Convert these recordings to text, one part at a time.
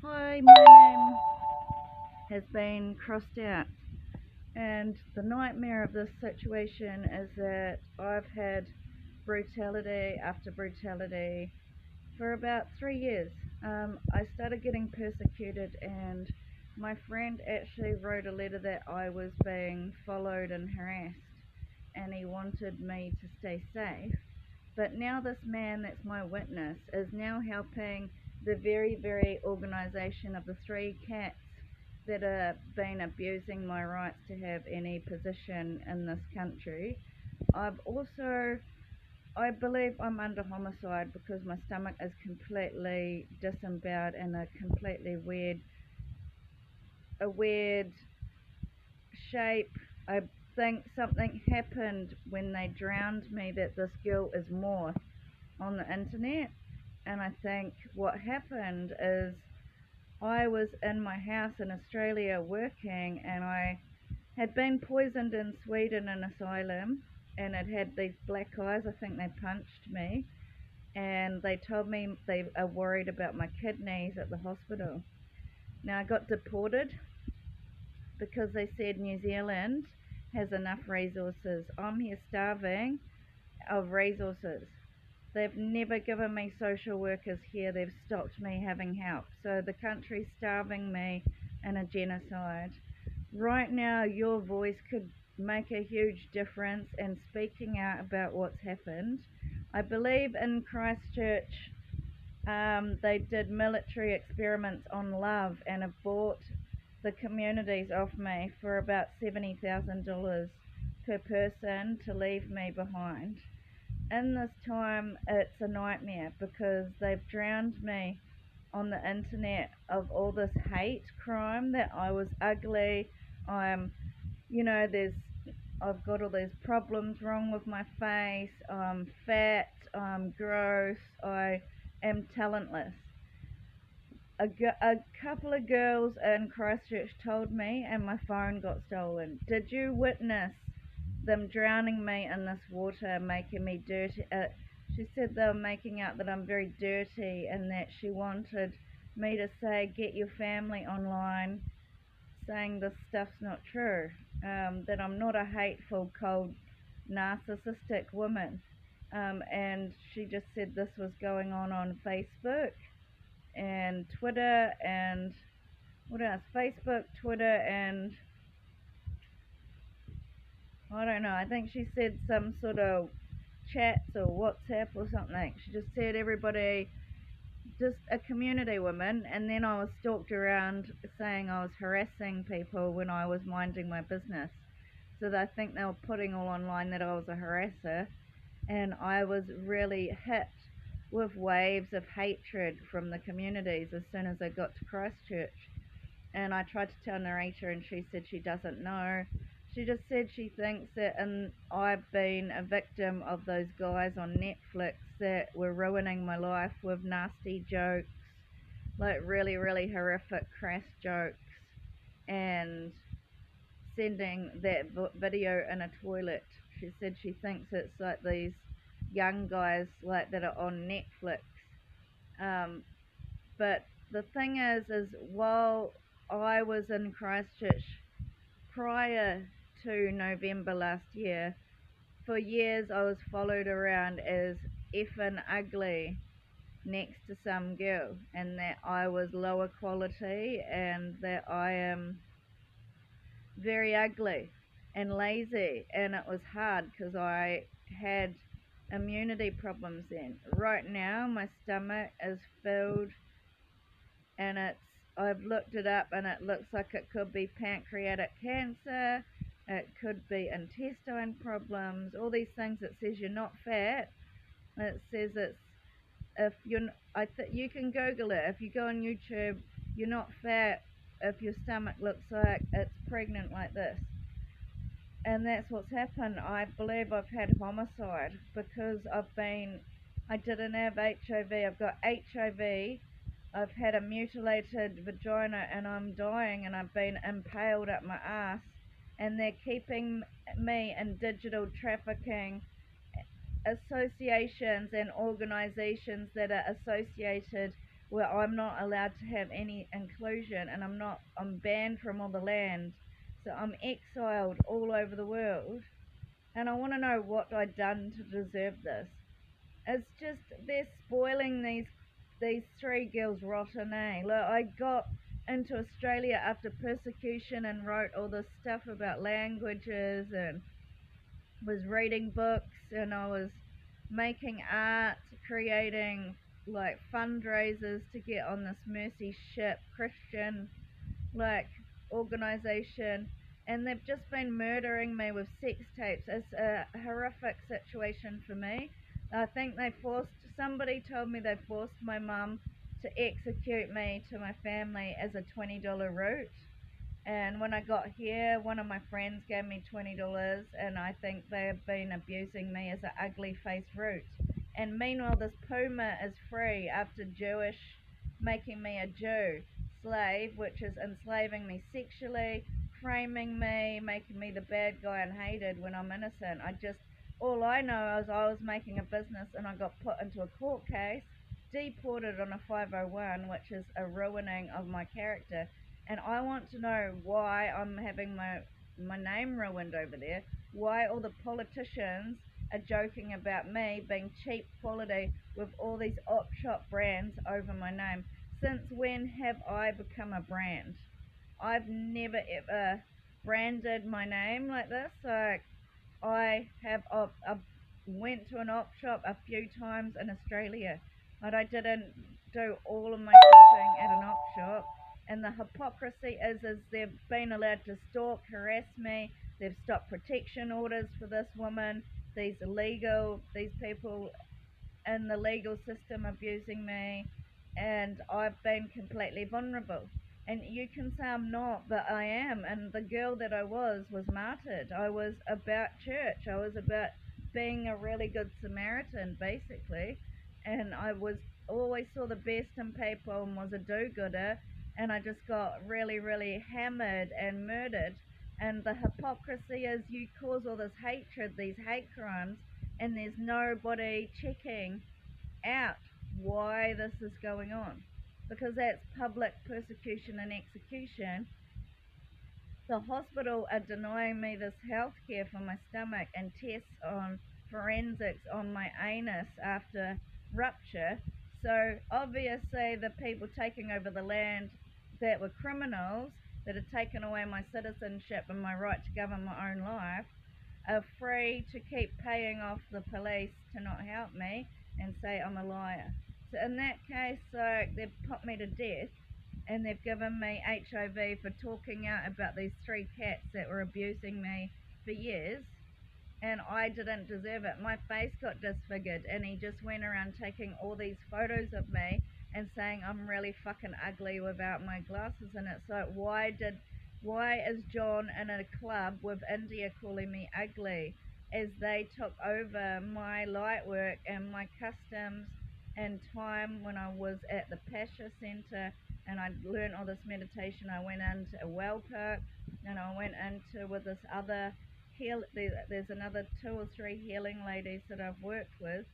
Hi, my name has been crossed out, and the nightmare of this situation is that I've had brutality after brutality for about 3 years. I started getting persecuted, and my friend actually wrote a letter that I was being followed and harassed, and he wanted me to stay safe. But now this man that's my witness is now helping the very organisation of the three cats that have been abusing my rights to have any position in this country. I've also, I believe I'm under homicide because my stomach is completely disemboweled and a weird shape. I think something happened when they drowned me that this girl is more on the internet, and I think what happened is I was in my house in Australia working, and I had been poisoned in Sweden in asylum, and it had these black eyes. I think they punched me, and they told me they are worried about my kidneys at the hospital. Now I got deported because they said New Zealand has enough resources. I'm here starving of resources. They've never given me social workers here. They've stopped me having help. So the country's starving me in a genocide. Right now, your voice could make a huge difference in speaking out about what's happened. I believe in Christchurch, they did military experiments on love and have bought the communities off me for about $70,000 per person to leave me behind. In this time, it's a nightmare because they've drowned me on the internet of all this hate crime that I was ugly. I'm, there's I've got all these problems wrong with my face. I'm fat. I'm gross. I am talentless. A couple of girls in Christchurch told me, and my phone got stolen. Did you witness them drowning me in this water, making me dirty? She said they were making out that I'm very dirty and that she wanted me to say, get your family online, saying this stuff's not true, that I'm not a hateful, cold, narcissistic woman. And she just said this was going on Facebook and Twitter and what else? Facebook, Twitter, and I don't know. I think she said some sort of chats or WhatsApp or something. She just said everybody, just a community woman, and then I was stalked around saying I was harassing people when I was minding my business. So I think they were putting all online that I was a harasser, and I was really hit with waves of hatred from the communities as soon as I got to Christchurch. And I tried to tell Narita, and she said she doesn't know. She just said she thinks that, and I've been a victim of those guys on Netflix that were ruining my life with nasty jokes, like really horrific, crass jokes, and sending that video in a toilet. She said she thinks it's like these young guys like that are on Netflix. Um, but the thing is while I was in Christchurch prior to November last year, for years I was followed around as effing ugly next to some girl, and that I was lower quality and that I am very ugly and lazy, and it was hard because I had immunity problems then. Right now my stomach is filled, and I've looked it up, and it looks like it could be pancreatic cancer, it could be intestine problems, all these things. It says you're not fat. It says it's, if you're, you can Google it. If you go on YouTube, you're not fat if your stomach looks like it's pregnant like this. And that's what's happened. I believe I've had homicide because I didn't have HIV. I've got HIV. I've had a mutilated vagina, and I'm dying, and I've been impaled up my ass, and they're keeping me in digital trafficking associations and organizations that are associated where I'm not allowed to have any inclusion, and I'm banned from all the land. So I'm exiled all over the world, and I want to know what I've done to deserve this. It's just they're spoiling these three girls rotten, eh? Look, I got into Australia after persecution and wrote all this stuff about languages and was reading books, and I was making art, creating like fundraisers to get on this mercy ship Christian like organization, and they've just been murdering me with sex tapes. It's a horrific situation for me. I think somebody told me they forced my mum to execute me to my family as a $20 route. And when I got here, one of my friends gave me $20, and I think they have been abusing me as an ugly faced route. And meanwhile, this Puma is free after making me a Jew slave, which is enslaving me sexually, framing me, making me the bad guy and hated when I'm innocent. All I know is I was making a business and I got put into a court case, deported on a 501, which is a ruining of my character. And I want to know why I'm having my name ruined over there, why all the politicians are joking about me being cheap quality with all these op shop brands over my name. Since when have I become a brand? I've never ever branded my name like this. Like I went to an op shop a few times in Australia, but I didn't do all of my shopping at an op shop. And the hypocrisy is they've been allowed to stalk, harass me. They've stopped protection orders for this woman. These people in the legal system abusing me, and I've been completely vulnerable. And you can say I'm not, but I am. And the girl that I was martyred. I was about church. I was about being a really good Samaritan, basically. And I was always saw the best in people and was a do-gooder. And I just got really, really hammered and murdered. And the hypocrisy is you cause all this hatred, these hate crimes, and there's nobody checking out why this is going on, because that's public persecution and execution. The hospital are denying me this health care for my stomach and tests on forensics on my anus after rupture. So obviously the people taking over the land that were criminals, that had taken away my citizenship and my right to govern my own life, are free to keep paying off the police to not help me and say I'm a liar. So in that case, they've put me to death, and they've given me HIV for talking out about these three cats that were abusing me for years, and I didn't deserve it. My face got disfigured, and he just went around taking all these photos of me and saying I'm really fucking ugly without my glasses. And it's like, why is John in a club with India calling me ugly as they took over my light work and my customs and time when I was at the Pasha Center and I learned all this meditation. I went into a well park, and I went into with this other there's another two or three healing ladies that I've worked with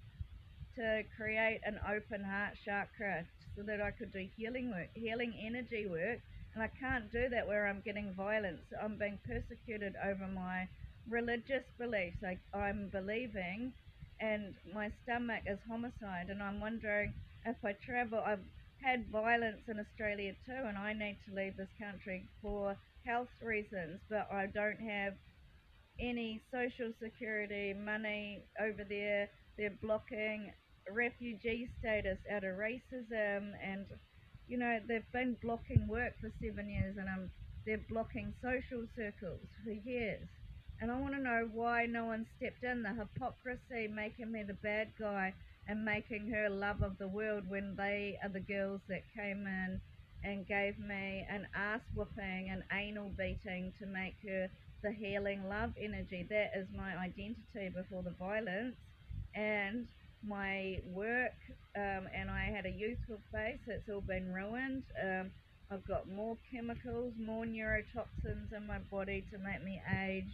to create an open heart chakra so that I could do healing work, healing energy work. And I can't do that where I'm getting violence. I'm being persecuted over my religious beliefs. I'm believing, and my stomach is homicide. And I'm wondering if I travel, I've had violence in Australia too, and I need to leave this country for health reasons, but I don't have any social security money over there. They're blocking refugee status out of racism, and they've been blocking work for 7 years, and they're blocking social circles for years. And I want to know why no one stepped in. The hypocrisy making me the bad guy and making her love of the world when they are the girls that came in and gave me an ass whooping and anal beating to make her the healing love energy. That is my identity before the violence. And my work, and I had a youthful face, it's all been ruined. I've got more chemicals, more neurotoxins in my body to make me aged,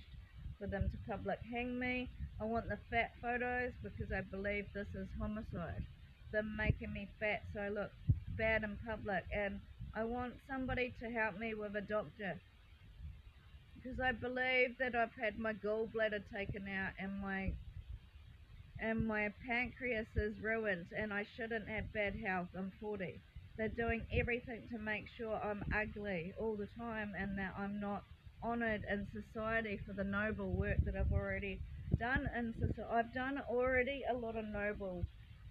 for them to public hang me. I want the fat photos because I believe this is homicide. Them making me fat. So look, bad in public, and I want somebody to help me with a doctor, because I believe that I've had my gallbladder taken out and my pancreas is ruined, and I shouldn't have bad health. I'm 40. They're doing everything to make sure I'm ugly all the time and that I'm not honoured in society for the noble work that I've already done in society. I've done already a lot of noble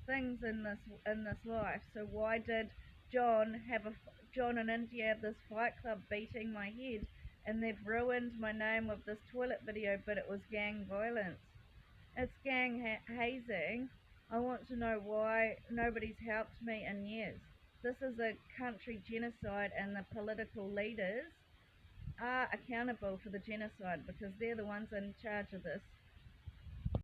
things in this life. So why did John in India have this fight club beating my head, and they've ruined my name with this toilet video, but it was gang violence. It's gang hazing. I want to know why nobody's helped me in years. This is a country genocide, and the political leaders are accountable for the genocide because they're the ones in charge of this.